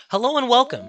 Hello and welcome!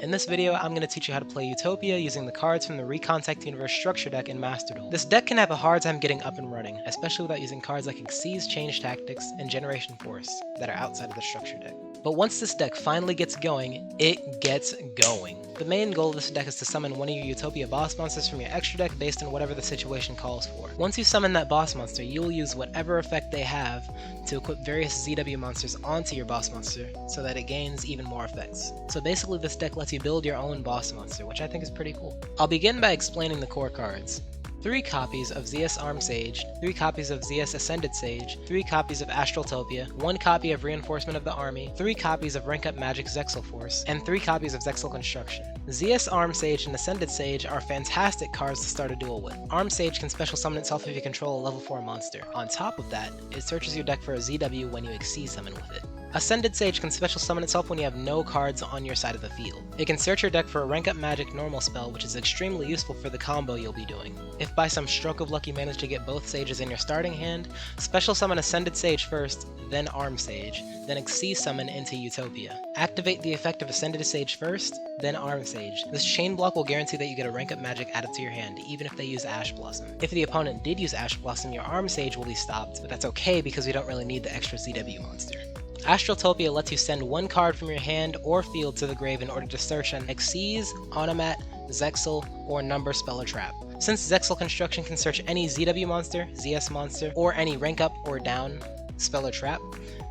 In this video, I'm going to teach you how to play Utopia using the cards from the Recontact Universe Structure deck in Master Duel. This deck can have a hard time getting up and running, especially without using cards like Xyz Change Tactics and Generation Force that are outside of the Structure deck. But once this deck finally gets going, it gets going. The main goal of this deck is to summon one of your Utopia boss monsters from your extra deck based on whatever the situation calls for. Once you summon that boss monster, you will use whatever effect they have to equip various ZW monsters onto your boss monster so that it gains even more effects. So basically this deck lets you build your own boss monster, which I think is pretty cool. I'll begin by explaining the core cards. 3 copies of ZS Arm Sage, 3 copies of ZS Ascended Sage, 3 copies of Astraltopia, 1 copy of Reinforcement of the Army, 3 copies of Rank Up Magic Zexal Force, and 3 copies of Zexal Construction. ZS Arm Sage and Ascended Sage are fantastic cards to start a duel with. Arm Sage can special summon itself if you control a level 4 monster. On top of that, it searches your deck for a ZW when you Xyz summon with it. Ascended Sage can special summon itself when you have no cards on your side of the field. It can search your deck for a Rank Up Magic normal spell, which is extremely useful for the combo you'll be doing. If by some stroke of luck you manage to get both Sages in your starting hand, special summon Ascended Sage first, then Arm Sage, then Xyz summon into Utopia. Activate the effect of Ascended Sage first, then Arm Sage. This chain block will guarantee that you get a Rank Up Magic added to your hand, even if they use Ash Blossom. If the opponent did use Ash Blossom, your Arm Sage will be stopped, but that's okay because we don't really need the extra ZW monster. Astraltopia lets you send 1 card from your hand or field to the grave in order to search an Xyz, Onomat, Zexal, or Number Spell or Trap. Since Zexal Construction can search any ZW monster, ZS monster, or any rank up or down spell or trap,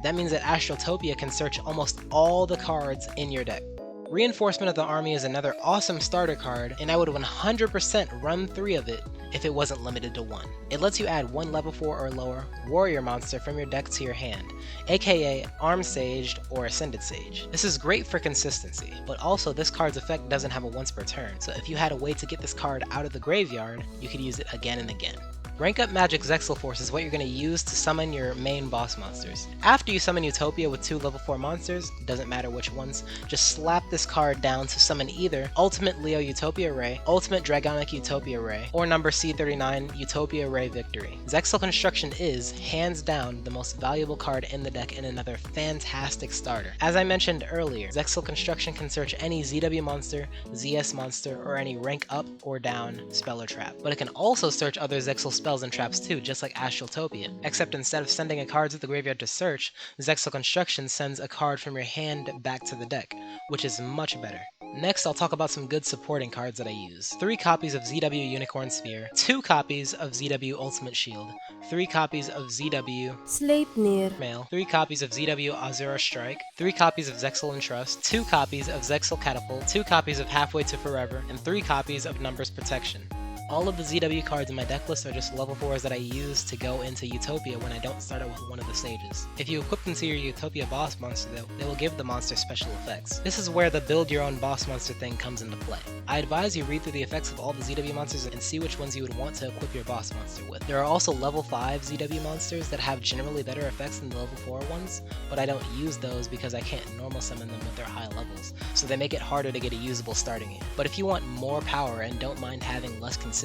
that means that Astraltopia can search almost all the cards in your deck. Reinforcement of the Army is another awesome starter card, and I would 100% run 3 of it if it wasn't limited to 1. It lets you add 1 level 4 or lower warrior monster from your deck to your hand, aka Arm Saged or Ascended Sage. This is great for consistency, but also this card's effect doesn't have a once per turn, so if you had a way to get this card out of the graveyard, you could use it again and again. Rank Up Magic Zexal Force is what you're going to use to summon your main boss monsters. After you summon Utopia with 2 level 4 monsters, doesn't matter which ones, just slap this card down to summon either Ultimate Leo Utopia Ray, Ultimate Dragonic Utopia Ray, or number C39 Utopia Ray Victory. Zexal Construction is, hands down, the most valuable card in the deck and another fantastic starter. As I mentioned earlier, Zexal Construction can search any ZW monster, ZS monster, or any rank up or down spell or trap, but it can also search other Zexal spells and traps too, just like Astraltopia, except instead of sending a card to the graveyard to search, Zexal Construction sends a card from your hand back to the deck, which is much better. Next, I'll talk about some good supporting cards that I use. 3 copies of ZW Unicorn Sphere, 2 copies of ZW Ultimate Shield, 3 copies of ZW Sleipnir Mail, 3 copies of ZW Asura Strike, 3 copies of Zexal Entrust, 2 copies of Zexal Catapult, 2 copies of Halfway to Forever, and 3 copies of Numbers Protection. All of the ZW cards in my deck list are just level 4s that I use to go into Utopia when I don't start out with one of the Sages. If you equip them to your Utopia boss monster though, they will give the monster special effects. This is where the build your own boss monster thing comes into play. I advise you read through the effects of all the ZW monsters and see which ones you would want to equip your boss monster with. There are also level 5 ZW monsters that have generally better effects than the level 4 ones, but I don't use those because I can't normal summon them with their high levels, so they make it harder to get a usable starting in. But if you want more power and don't mind having less consistency,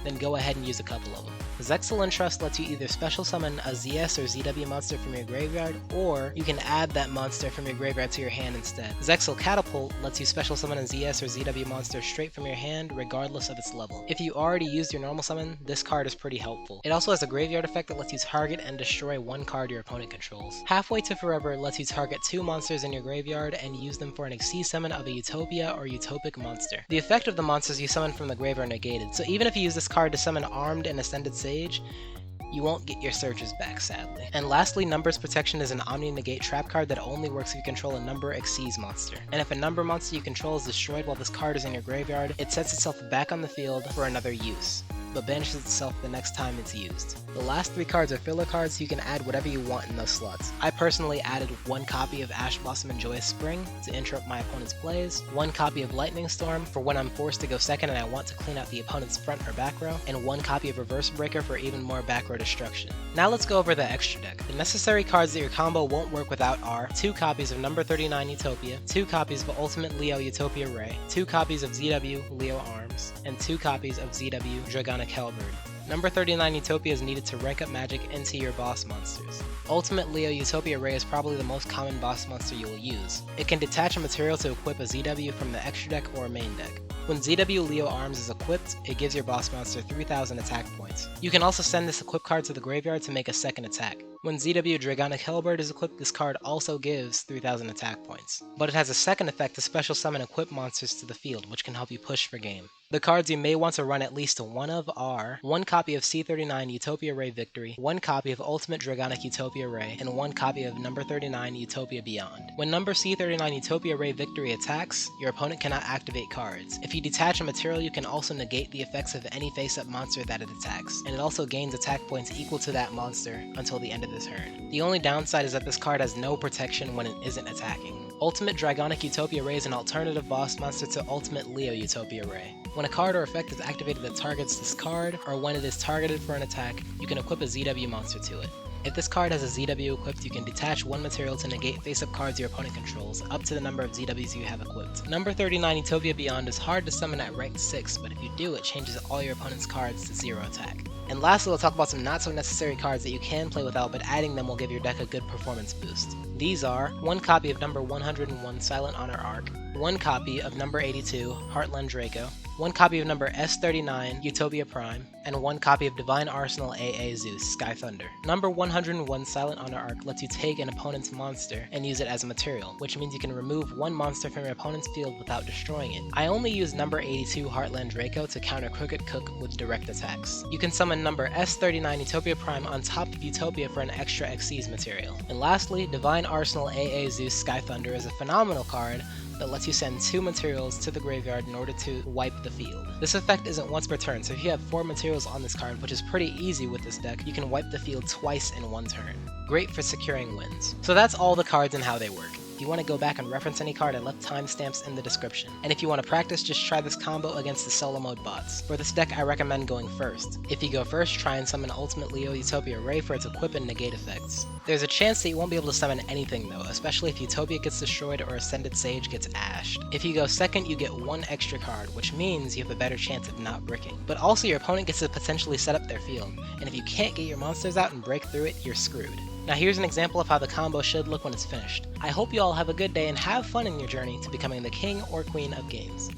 then go ahead and use a couple of them. Zexal Entrust lets you either special summon a ZS or ZW monster from your graveyard, or you can add that monster from your graveyard to your hand instead. Zexal Catapult lets you special summon a ZS or ZW monster straight from your hand, regardless of its level. If you already used your normal summon, this card is pretty helpful. It also has a graveyard effect that lets you target and destroy 1 card your opponent controls. Halfway to Forever lets you target 2 monsters in your graveyard and use them for an Xyz summon of a Utopia or Utopic monster. The effect of the monsters you summon from the grave are negated, so even if you use this card to summon Armed and Ascended Sage, you won't get your searches back, sadly. And lastly, Numbers Protection is an Omni-Negate trap card that only works if you control a Number Xyz monster. And if a Number monster you control is destroyed while this card is in your graveyard, it sets itself back on the field for another use, but banishes itself the next time it's used. The last 3 cards are filler cards, so you can add whatever you want in those slots. I personally added 1 copy of Ash Blossom and Joyous Spring to interrupt my opponent's plays, 1 copy of Lightning Storm for when I'm forced to go second and I want to clean out the opponent's front or back row, and 1 copy of Reverse Breaker for even more back row destruction. Now let's go over the extra deck. The necessary cards that your combo won't work without are 2 copies of number 39 Utopia, 2 copies of Ultimate Leo Utopia Ray, 2 copies of ZW Leo Arms, and 2 copies of ZW Dragonic Hellbird. Number 39 Utopia is needed to rank up magic into your boss monsters. Ultimate Leo Utopia Ray is probably the most common boss monster you will use. It can detach a material to equip a ZW from the extra deck or main deck. When ZW Leo Arms is equipped, it gives your boss monster 3000 attack points. You can also send this equip card to the graveyard to make a second attack. When ZW Dragonic Hellbird is equipped, this card also gives 3000 attack points. But it has a second effect to special summon equipped monsters to the field, which can help you push for game. The cards you may want to run at least one of are 1 copy of C39 Utopia Ray Victory, 1 copy of Ultimate Dragonic Utopia Ray, and 1 copy of number 39 Utopia Beyond. When number C39 Utopia Ray Victory attacks, your opponent cannot activate cards. If you detach a material, you can also negate the effects of any face-up monster that it attacks, and it also gains attack points equal to that monster until the end of the turn. The only downside is that this card has no protection when it isn't attacking. Ultimate Dragonic Utopia Ray is an alternative boss monster to Ultimate Leo Utopia Ray. When a card or effect is activated that targets this card, or when it is targeted for an attack, you can equip a ZW monster to it. If this card has a ZW equipped, you can detach one material to negate face-up cards your opponent controls, up to the number of ZWs you have equipped. Number 39 Utopia Beyond is hard to summon at rank 6, but if you do, it changes all your opponent's cards to 0 attack. And lastly, we'll talk about some not so necessary cards that you can play without, but adding them will give your deck a good performance boost. These are 1 copy of number 101 Silent Honor Arc, 1 copy of number 82 Heartlandraco, 1 copy of number S39 Utopia Prime, and 1 copy of Divine Arsenal AA Zeus Sky Thunder. Number 101 Silent Honor Arc lets you take an opponent's monster and use it as a material, which means you can remove one monster from your opponent's field without destroying it. I only use number 82 Heartlandraco to counter Crooked Cook with direct attacks. You can summon number S39 Utopia Prime on top of Utopia for an extra Xyz material. And lastly, Divine Arsenal AA Zeus Sky Thunder is a phenomenal card that lets you send 2 materials to the graveyard in order to wipe the field. This effect isn't once per turn, so if you have 4 materials on this card, which is pretty easy with this deck, you can wipe the field twice in 1 turn. Great for securing wins. So that's all the cards and how they work. If you want to go back and reference any card, I left timestamps in the description. And if you want to practice, just try this combo against the solo mode bots. For this deck, I recommend going first. If you go first, try and summon Ultimate Leo Utopia Ray for its equip and negate effects. There's a chance that you won't be able to summon anything though, especially if Utopia gets destroyed or Ascended Sage gets ashed. If you go second, you get 1 extra card, which means you have a better chance of not bricking. But also your opponent gets to potentially set up their field, and if you can't get your monsters out and break through it, you're screwed. Now here's an example of how the combo should look when it's finished. I hope you all have a good day and have fun in your journey to becoming the king or queen of games.